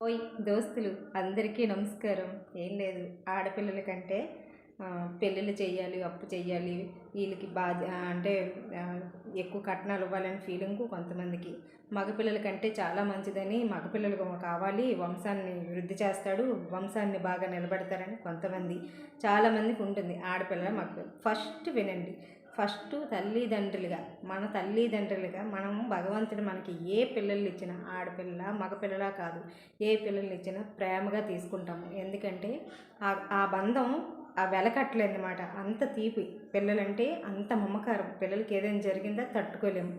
ఓయ్ దోస్తులు అందరికీ నమస్కారం. ఏం లేదు, ఆడపిల్లల కంటే పెళ్ళిళ్ళు చేయాలి, అప్పు చేయాలి, వీళ్ళకి అంటే ఆ, ఎక్కువ కట్నాలు ఇవ్వాలని ఫీలింగు కొంతమందికి. మగపిల్లల కంటే చాలా మంచిదని, మగపిల్లలు కావాలి, వంశాన్ని వృద్ధి చేస్తాడు, వంశాన్ని బాగా నిలబెడతారని కొంతమంది, చాలామందికి ఉంటుంది. ఆడపిల్ల మగపిల్ల ఫస్ట్ వినండి. ఫస్ట్ మన తల్లిదండ్రులుగా మనము భగవంతుడు మనకి ఏ పిల్లల్ని ఇచ్చినా, ఆడపిల్ల మగపిల్లల కాదు, ఏ పిల్లల్ని ఇచ్చినా ప్రేమగా తీసుకుంటాము. ఎందుకంటే ఆ బంధం ఆ వెలకట్టలేదన్నమాట. అంత తీపి పిల్లలంటే, అంత మమకారం. పిల్లలకి ఏదైనా జరిగిందా తట్టుకోలేము,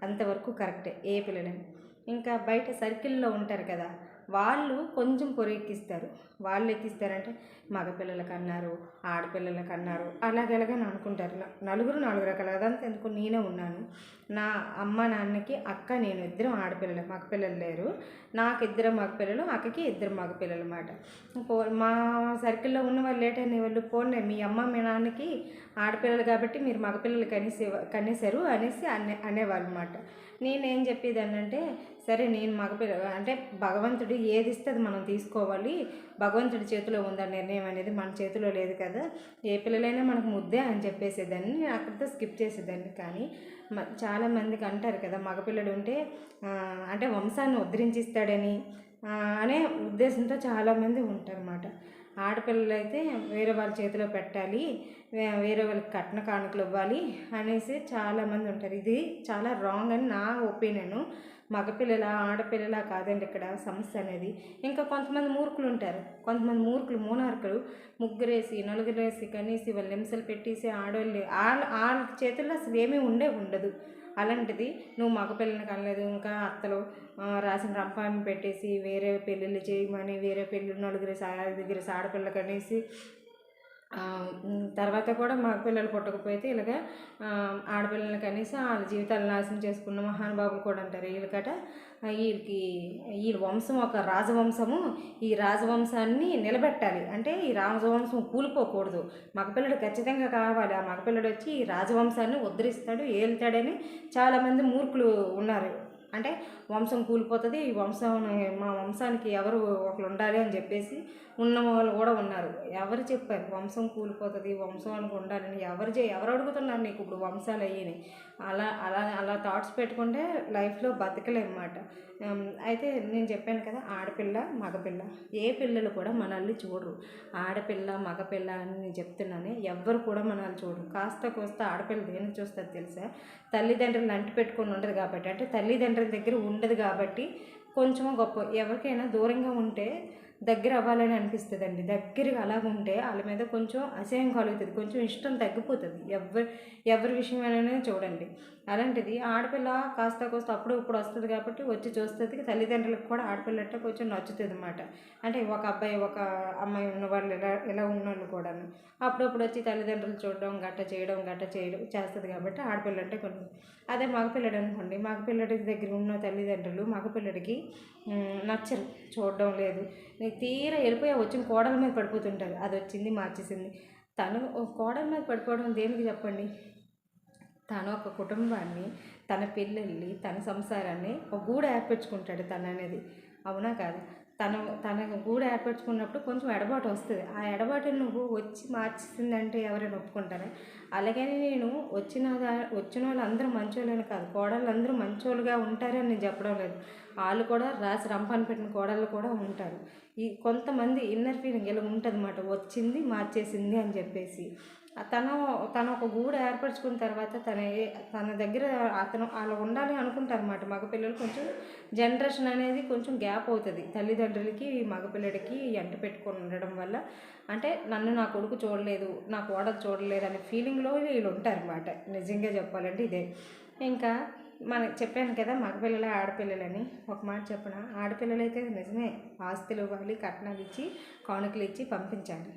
అంతవరకు కరెక్టే ఏ పిల్లలని. ఇంకా బయట సర్కిల్లో ఉంటారు కదా, వాళ్ళు కొంచెం పొరెక్కిస్తారు. వాళ్ళు ఎక్కిస్తారంటే మగపిల్లలకి అన్నారు, ఆడపిల్లలకి అన్నారు, అలాగెలాగని అనుకుంటారు. నలుగురు నాలుగు రకాలు. అదంతా ఎందుకు, నేనే ఉన్నాను. నా అమ్మ నాన్నకి అక్క నేను ఇద్దరం ఆడపిల్లలు, మగపిల్లలు లేరు. నాకు ఇద్దరు మగపిల్లలు, అక్కకి ఇద్దరు మగపిల్లలు అన్నమాట. మా సర్కిల్లో ఉన్న వాళ్ళు లేటనే వాళ్ళు పోనీ మీ అమ్మ మీ నాన్నకి ఆడపిల్లలు కాబట్టి మీరు మగపిల్లలు కనేసారు అనేసి అనేవాళ్ళు అన్నమాట. నేనేం చెప్పేదాన్ని అంటే, సరే నేను మగపిల్ల అంటే భగవంతుడు ఏది ఇస్తే అది మనం తీసుకోవాలి, భగవంతుడి చేతిలో ఉందా నిర్ణయం అనేది, మన చేతిలో లేదు కదా, ఏ పిల్లలైనా మనకు ముద్దే అని చెప్పేసేదాన్ని. నేను అక్కడితో స్కిప్ చేసేదాన్ని. కానీ చాలామందికి అంటారు కదా, మగపిల్లడు ఉంటే అంటే వంశాన్ని ఉద్ధరించిస్తాడని అనే ఉద్దేశంతో చాలామంది ఉంటారన్నమాట. ఆడపిల్లలు అయితే వేరే వాళ్ళ చేతిలో పెట్టాలి, వేరే వాళ్ళకి కట్న కానుకలు ఇవ్వాలి అనేసి చాలామంది ఉంటారు. ఇది చాలా రాంగ్ అని నా ఒపీనియను. మగపిల్లల ఆడపిల్లల కాదండి ఇక్కడ సమస్య అనేది. ఇంకా కొంతమంది మూర్ఖులు ఉంటారు, కొంతమంది మూర్ఖులు మూనార్కులు ముగ్గురేసి నలుగురేసి కనీసి వాళ్ళు హింసలు పెట్టేసి ఆడవాళ్ళు వాళ్ళ చేతుల్లో అసలు ఏమీ ఉండదు. అలాంటిది నువ్వు మగపిల్లని కనలేదు, ఇంకా అత్తలు రాసిన రంపాన్ని పెట్టేసి వేరే పెళ్ళిళ్ళు చేయమని, వేరే పెళ్ళి నలుగురు ఐదుగురు ఆడపిల్లలు కనేసి తర్వాత కూడా మగపిల్లలు పుట్టకపోతే ఇలాగ ఆడపిల్లలు కనీసం వాళ్ళ జీవితాలు నాశనం చేసుకున్న మహానుభావులు కూడా అంటారు. వీళ్ళ వంశం ఒక రాజవంశము, ఈ రాజవంశాన్ని నిలబెట్టాలి అంటే ఈ రాజవంశం కూలిపోకూడదు, మగపిల్లడు ఖచ్చితంగా కావాలి, ఆ మగపిల్లడు వచ్చి ఈ రాజవంశాన్ని ఉద్ధరిస్తాడు, ఏలుతాడని చాలామంది మూర్ఖులు ఉన్నారు. అంటే వంశం కూలిపోతుంది, ఈ మా వంశానికి ఎవరు ఒకరు ఉండాలి అని చెప్పేసి ఉన్న వాళ్ళు కూడా ఉన్నారు. ఎవరు చెప్పారు వంశం కూలిపోతుంది, వంశానికి ఉండాలని? ఎవరు అడుగుతున్నారు నీకు ఇప్పుడు వంశాలు అయ్యని? అలా అలా అలా థాట్స్ పెట్టుకుంటే లైఫ్లో బతకలేమన్నమాట. అయితే నేను చెప్పాను కదా, ఆడపిల్ల మగపిల్ల ఏ పిల్లలు కూడా మనల్ని చూడరు. ఆడపిల్ల మగపిల్ల అని నేను చెప్తున్నానే, ఎవ్వరు కూడా మనల్ని చూడరు. కాస్త కోస్త ఆడపిల్ల దేనికి చూస్తుంది తెలుసా? తల్లిదండ్రులను అంటి పెట్టుకొని ఉండదు కాబట్టి, అంటే తల్లిదండ్రుల దగ్గర ఉండదు కాబట్టి కొంచెం గొప్ప. ఎవరికైనా దూరంగా ఉంటే దగ్గర అవ్వాలని అనిపిస్తుందండి. దగ్గరగా అలాగ ఉంటే వాళ్ళ మీద కొంచెం అసహ్యం కలుగుతుంది, కొంచెం ఇష్టం తగ్గిపోతుంది. ఎవరి విషయమైనా చూడండి. అలాంటిది ఆడపిల్ల కాస్త కోస్త అప్పుడు ఇప్పుడు వస్తుంది కాబట్టి వచ్చి చూస్తుంది. తల్లిదండ్రులకు కూడా ఆడపిల్ల అంటే కొంచెం నచ్చుతుంది అన్నమాట. అంటే ఒక అబ్బాయి ఒక అమ్మాయి ఉన్నవాళ్ళు ఇలా ఉన్నోళ్ళు కూడా అప్పుడప్పుడు వచ్చి తల్లిదండ్రులు చూడడం గట్ట చేయడం చేస్తుంది కాబట్టి ఆడపిల్ల అంటే కొంచెం. అదే మగపిల్లడు అనుకోండి, మగపిల్లడి దగ్గర ఉన్న తల్లిదండ్రులు మగపిల్లడికి నచ్చరు, చూడడం లేదు. తీరా వెళ్ళిపోయి వచ్చిన కోడల మీద పడిపోతుంటారు. అది వచ్చింది మార్చేసింది. తను కోడల మీద పడిపోవడం దేనికి చెప్పండి? తను ఒక కుటుంబాన్ని, తన పిల్లల్ని, తన సంసారాన్ని ఒక గూడు ఏర్పరచుకుంటాడు తను అనేది. అవునా కాదు? తన గూడు ఏర్పరచుకున్నప్పుడు కొంచెం ఎడబాటు వస్తుంది. ఆ ఎడబాటుని నువ్వు వచ్చి మార్చేసిందంటే ఎవరైనా ఒప్పుకుంటారా? అలాగని నేను వచ్చిన వాళ్ళు అందరూ మంచోళ్ళని కాదు, కోడళ్ళు అందరూ మంచోళ్ళుగా ఉంటారని నేను చెప్పడం లేదు. వాళ్ళు కూడా రాసి రంపాన్ని పెట్టిన కోడళ్ళు కూడా ఉంటారు. ఈ కొంతమంది ఇన్నర్ ఫీలింగ్ ఇలా ఉంటుంది అన్నమాట, వచ్చింది మార్చేసింది అని చెప్పేసి. తను ఒక గూడు ఏర్పరచుకున్న తర్వాత తన దగ్గర అలా ఉండాలి అనుకుంటారు అన్నమాట. మగపిల్లలు కొంచెం జనరేషన్ అనేది కొంచెం గ్యాప్ అవుతుంది తల్లిదండ్రులకి మగపిల్లడికి ఎంట పెట్టుకొని ఉండడం వల్ల. అంటే నన్ను నా కొడుకు చూడలేదు, నా కోడలు చూడలేదు అనే ఫీలింగ్లో వీళ్ళు ఉంటారన్నమాట. నిజంగా చెప్పాలంటే ఇదే. ఇంకా చెప్పాను కదా మగపిల్లలు ఆడపిల్లలని. ఒక మాట చెప్పిన, ఆడపిల్లలైతే నిజమే ఆస్తులు ఇవ్వాలి, కట్నాలు ఇచ్చి కానుకలు ఇచ్చి పంపించాలి,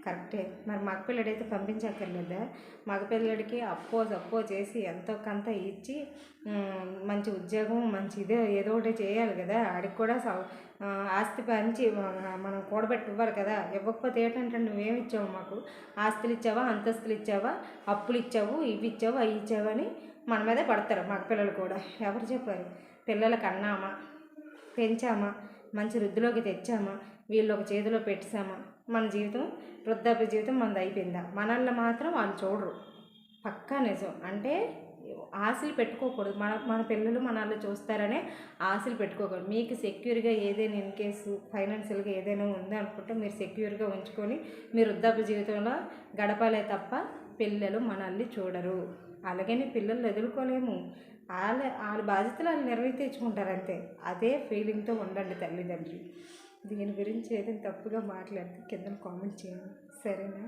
కరెక్టే. మరి మగపిల్లడైతే పంపించక్కర్లేదా? మగపిల్లడికి అప్పో చేసి ఎంతో కొంత ఇచ్చి మంచి ఉద్యోగం మంచి ఏదో ఒకటి చేయాలి కదా. ఆడికి కూడా ఆస్తి పంచి మనం కూడబెట్టి ఇవ్వాలి కదా. ఇవ్వకపోతే ఏంటంటే నువ్వేమి ఇచ్చావు మాకు? ఆస్తులు ఇచ్చావా, అంతస్తులు ఇచ్చావా, అప్పులు ఇచ్చావు, ఇవి ఇచ్చావు, అవి ఇచ్చావని మన మీదే పడతారు మగపిల్లలు కూడా. ఎవరు చెప్పారు? పిల్లలకి అన్నామా, పెంచామా, మంచి వృద్ధిలోకి తెచ్చామా, వీళ్ళు ఒక చేతిలో పెట్టామా, మన జీవితం వృద్ధాప్య జీవితం మనది అయిపోయిందా, మనల్ని మాత్రం వాళ్ళు చూడరు. పక్కా నిజం. అంటే ఆశలు పెట్టుకోకూడదు. మన పిల్లలు మనల్ని చూస్తారనే ఆశలు పెట్టుకోకూడదు. మీకు సెక్యూర్గా ఏదైనా ఇన్ కేసు ఫైనాన్షియల్గా ఏదైనా ఉంది అనుకుంటే మీరు సెక్యూర్గా ఉంచుకొని మీరు వృద్ధాప్య జీవితంలో గడపాలే తప్ప పిల్లలు మనల్ని చూడరు. అలాగని పిల్లలు ఎదుర్కోలేము. వాళ్ళ బాధ్యతలు వాళ్ళు నెరవేర్చుకుంటారు అంతే. అదే ఫీలింగ్తో ఉండండి తల్లిదండ్రులు. దీని గురించి ఏదైనా తప్పుగా మాట్లాడితే కింద కామెంట్ చేయండి, సరేనా?